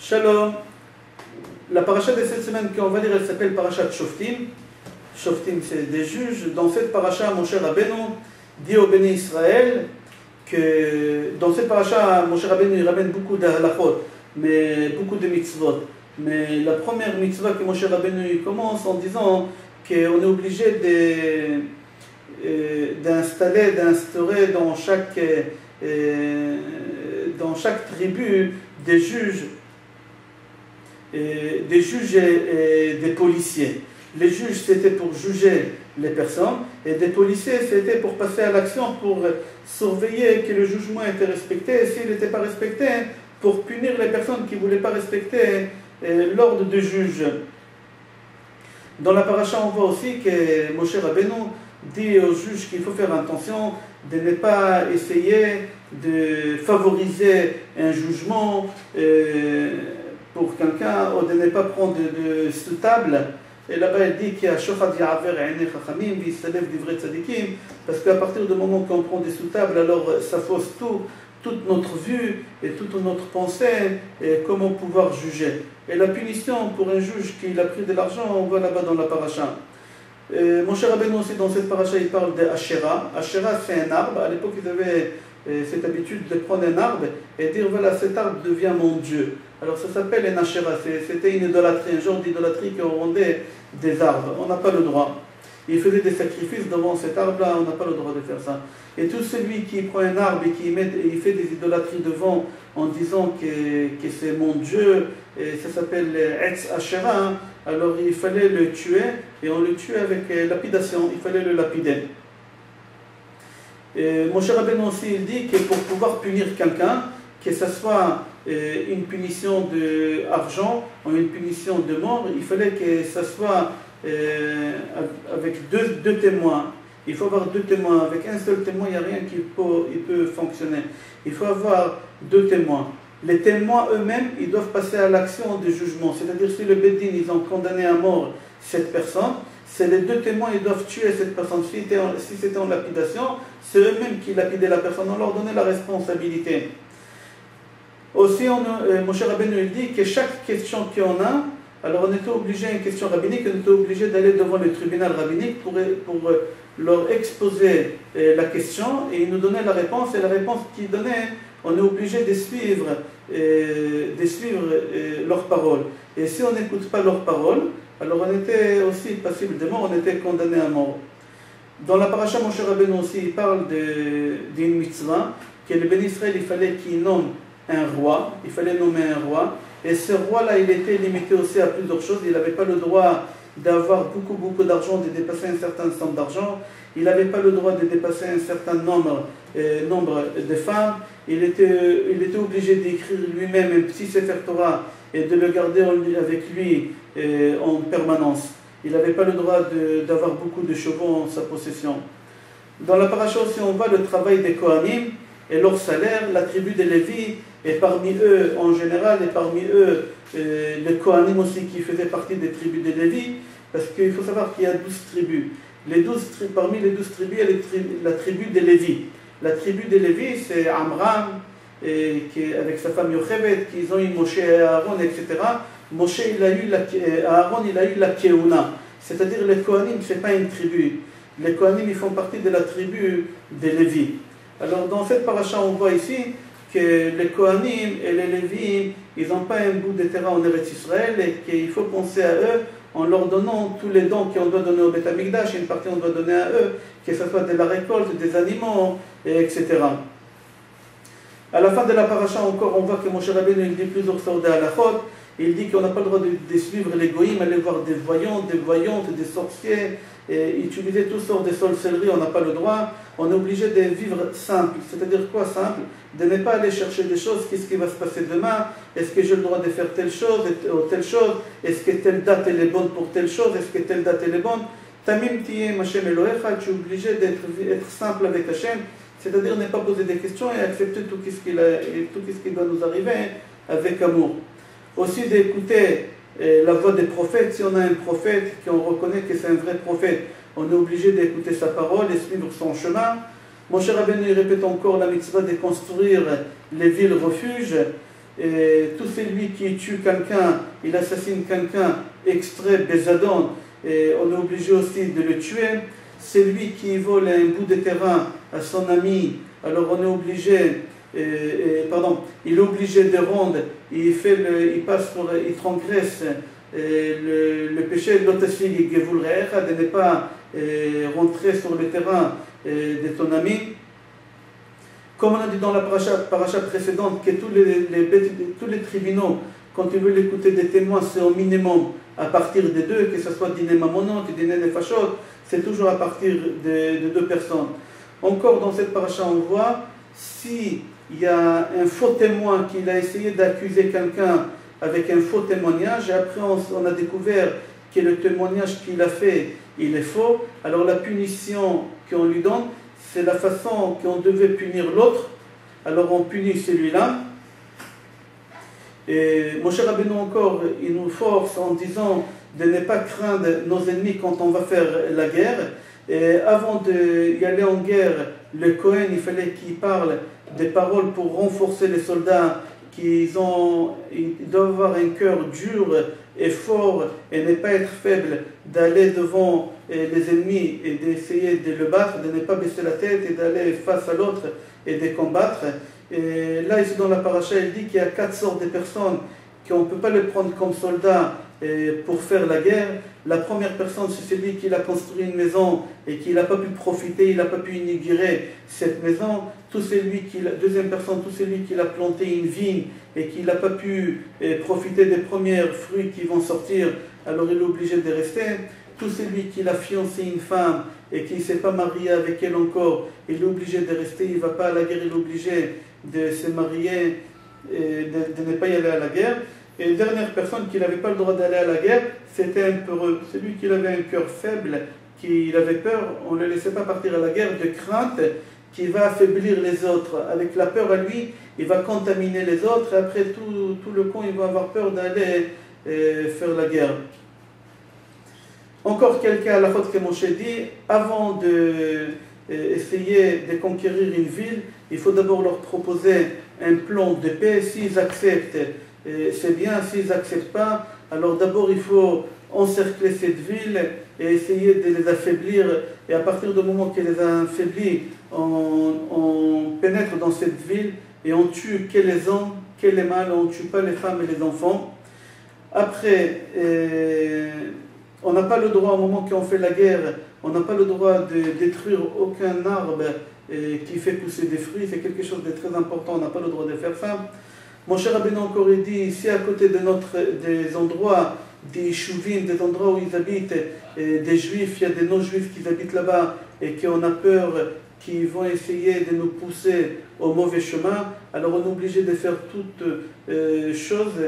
Shalom. La paracha de cette semaine qu'on va lire, elle s'appelle Parashat Shoftim. Shoftim, c'est des juges. Dans cette paracha, Moshe Rabbeinu dit au béni Israël que dans cette paracha, Moshe Rabbeinu il ramène beaucoup de halachot, mais beaucoup de mitzvot. Mais la première mitzvah que Moshe Rabbeinu commence en disant qu'on est obligé d'instaurer dans chaque tribu des juges et des policiers. Les juges, c'était pour juger les personnes, et des policiers, c'était pour passer à l'action, pour surveiller que le jugement était respecté, et s'il n'était pas respecté, pour punir les personnes qui ne voulaient pas respecter l'ordre du juge. Dans la paracha, on voit aussi que Moshe Rabbeinu dit aux juges qu'il faut faire attention de ne pas essayer de favoriser un jugement pour quelqu'un, ou de ne pas prendre de sous-table. Et là-bas, elle dit qu'il y a Shochad Ya'aver E'nei Chachamim, V'Yisalev Divrei Tzadikim, parce qu'à partir du moment qu'on prend des sous-tables, alors ça fausse toute notre vue et toute notre pensée, et comment pouvoir juger. Et la punition pour un juge qui a pris de l'argent, on voit là-bas dans la paracha. Moshe Rabbeinu aussi, dans cette paracha, il parle de Asherah. Asherah, c'est un arbre. À l'époque, ils avaient cette habitude de prendre un arbre et dire, voilà, cet arbre devient mon Dieu. Alors ça s'appelle un Asherah, c'était une idolâtrie, un genre d'idolâtrie qu'on rendait des arbres. On n'a pas le droit. Il faisait des sacrifices devant cet arbre-là, on n'a pas le droit de faire ça. Et tout celui qui prend un arbre et qui fait des idolâtries devant en disant que c'est mon Dieu, et ça s'appelle Etz Asherah, alors il fallait le tuer, et on le tuait avec lapidation, il fallait le lapider. Et Moshe Rabbeinu aussi il dit que pour pouvoir punir quelqu'un, que ce soit une punition d'argent ou une punition de mort, il fallait que ce soit avec deux témoins. Il faut avoir deux témoins. Avec un seul témoin, il n'y a rien qui peut fonctionner. Il faut avoir deux témoins. Les témoins eux-mêmes, ils doivent passer à l'action de jugement. C'est-à-dire si le Bédin, ils ont condamné à mort cette personne, c'est les deux témoins, ils doivent tuer cette personne. Si c'était en lapidation, c'est eux-mêmes qui lapidaient la personne. On leur donnait la responsabilité. Aussi, Moshe Rabbeinu dit que chaque question qu'on a, alors on était obligé, une question rabbinique, on était obligé d'aller devant le tribunal rabbinique pour leur exposer la question, et ils nous donnaient la réponse, et la réponse qu'ils donnaient, on est obligé de suivre leurs paroles. Et si on n'écoute pas leurs paroles, alors on était aussi passible de mort, on était condamné à mort. Dans la paracha, Moshe Rabbeinu aussi, il parle d'une mitzvah, que le béni Israël, il fallait qu'il nomme un roi, il fallait nommer un roi, et ce roi-là, il était limité aussi à plusieurs choses. Il n'avait pas le droit d'avoir beaucoup d'argent, de dépasser un certain somme d'argent. Il n'avait pas le droit de dépasser un certain nombre de femmes. Il était obligé d'écrire lui-même un petit Sefer Torah et de le garder avec lui en permanence. Il n'avait pas le droit d'avoir beaucoup de chevaux en sa possession. Dans la paracha aussi, on voit le travail des Kohanim et leur salaire, la tribu des Lévi, et parmi eux en général, et parmi eux les Kohanim aussi qui faisaient partie des tribus des Lévi, parce qu'il faut savoir qu'il y a 12 tribus. Parmi les 12 tribus, il y a la tribu des Lévi. La tribu des Lévi, c'est Amram, avec sa femme Yocheved, qu'ils ont eu Moshe et Aaron, etc. Aaron, il a eu la Keuna, c'est-à-dire les Kohanim, ce n'est pas une tribu. Les Kohanim, ils font partie de la tribu des Lévi. Alors dans cette paracha, on voit ici que les Kohanim et les Lévites, ils n'ont pas un bout de terrain en Eretz Israël, et qu'il faut penser à eux en leur donnant tous les dons qu'on doit donner au Beth Amikdash, et une partie on doit donner à eux, que ce soit de la récolte, des animaux, etc. À la fin de la paracha encore, on voit que Moshe Rabbeinu il dit plusieurs sortes de halachot. Il dit qu'on n'a pas le droit de suivre les goïms, aller voir des voyants, des voyantes, des sorciers, et utiliser toutes sortes de sorcelleries, on n'a pas le droit. On est obligé de vivre simple. C'est-à-dire quoi simple? De ne pas aller chercher des choses, qu'est-ce qui va se passer demain? Est-ce que j'ai le droit de faire telle chose ou telle chose? Est-ce que telle date elle est bonne pour telle chose? Est-ce que telle date elle est bonne? Tamim tiyem Hashem Elohecha, tu es obligé d'être simple avec Hashem, c'est-à-dire ne pas poser des questions et accepter tout ce qui doit nous arriver avec amour. Aussi d'écouter la voix des prophètes. Si on a un prophète qu'on reconnaît que c'est un vrai prophète, on est obligé d'écouter sa parole et suivre son chemin. Moshe Rabbeinu répète encore la mitzvah de construire les villes refuges. et tout celui qui tue quelqu'un, il assassine quelqu'un, extrait Bézadon, et on est obligé aussi de le tuer. Celui qui vole un bout de terrain à son ami, alors on est obligé, il est obligé de rendre, il transgresse le péché de ne pas rentrer sur le terrain de ton ami. Comme on a dit dans la paracha précédente, que tous les tribunaux, quand ils veulent écouter des témoins, c'est au minimum à partir de deux, que ce soit dîner mamonot, dîner nefashot, c'est toujours à partir de deux personnes. Encore dans cette paracha, on voit, s'il y a un faux témoin qui a essayé d'accuser quelqu'un avec un faux témoignage, et après on a découvert que le témoignage qu'il a fait, il est faux, alors la punition qu'on lui donne, c'est la façon qu'on devait punir l'autre, alors on punit celui-là. Et Moshe Rabbeinu encore, il nous force en disant de ne pas craindre nos ennemis quand on va faire la guerre. Et avant d'y aller en guerre, le Kohen, il fallait qu'il parle des paroles pour renforcer les soldats, ils doivent avoir un cœur dur et fort et ne pas être faible, d'aller devant les ennemis et d'essayer de le battre, de ne pas baisser la tête et d'aller face à l'autre et de combattre. Et là, ici dans la paracha, il dit qu'il y a 4 sortes de personnes qu'on ne peut pas les prendre comme soldats pour faire la guerre. La première personne, c'est celui qui a construit une maison et qui n'a pas pu profiter, il n'a pas pu inaugurer cette maison. Deuxième personne, tout celui qui a planté une vigne et qui n'a pas pu profiter des premiers fruits qui vont sortir, alors il est obligé de rester. Tout celui qui a fiancé une femme et qui ne s'est pas marié avec elle encore, il est obligé de rester, il ne va pas à la guerre, il est obligé de se marier et de ne pas y aller à la guerre. Et la dernière personne qui n'avait pas le droit d'aller à la guerre, c'était un peureux. Celui qui avait un cœur faible, qui avait peur, on ne le laissait pas partir à la guerre de crainte qu'il va affaiblir les autres. Avec la peur à lui, il va contaminer les autres et après tout le camp, il va avoir peur d'aller faire la guerre. Encore quelqu'un à la faute que Moshe dit, avant d'essayer de conquérir une ville, il faut d'abord leur proposer un plan de paix. S'ils acceptent, c'est bien. S'ils n'acceptent pas, alors d'abord il faut encercler cette ville et essayer de les affaiblir. Et à partir du moment qu'elle les a affaiblis, on pénètre dans cette ville et on tue que les hommes, que les mâles, on ne tue pas les femmes et les enfants. Après, on n'a pas le droit, au moment qu'on fait la guerre, on n'a pas le droit de détruire aucun arbre qui fait pousser des fruits. C'est quelque chose de très important, on n'a pas le droit de faire ça. Mon cher Rabbeinu encore dit, ici à côté des endroits, des chouvines, des endroits où ils habitent, des juifs, il y a des non-juifs qui habitent là-bas et qu'on a peur qu'ils vont essayer de nous pousser au mauvais chemin, alors on est obligé de faire toutes choses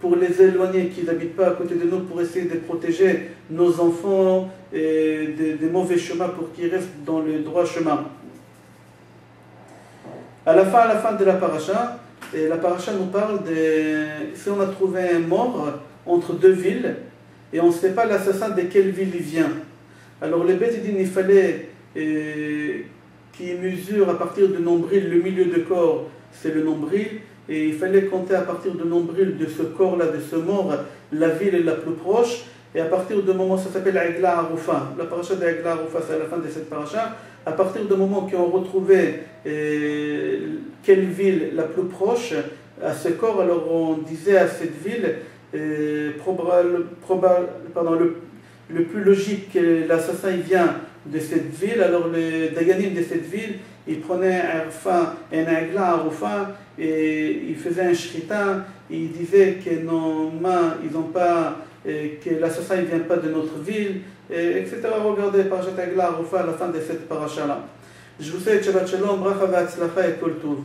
pour les éloigner, qu'ils n'habitent pas à côté de nous, pour essayer de protéger nos enfants des mauvais chemins pour qu'ils restent dans le droit chemin. À la fin de la paracha, la paracha nous parle si on a trouvé un mort entre deux villes et on ne sait pas l'assassin de quelle ville il vient. Alors les Beth Din, il fallait qu'il mesure à partir du nombril, le milieu de corps, c'est le nombril, et il fallait compter à partir du nombril de ce corps-là, de ce mort, la ville la plus proche, et à partir du moment, ça s'appelle Aigla Arufa. La paracha d'Aigla Arufa, c'est à la fin de cette paracha. À partir du moment qu'on retrouvait quelle ville la plus proche à ce corps, alors on disait à cette ville, le plus logique que l'assassin vient de cette ville, alors les Dayanim de cette ville, ils prenaient un Aigla Arufa et ils faisaient un shrita, ils disaient que nos mains, ils n'ont pas, que l'assassin ne vient pas de notre ville, etc. Regardez Parashat Aigla Arufa à la fin de cette paracha-là. Je vous souhaite Shabbat Shalom, Bracha V'Atzlacha et Kol Tov.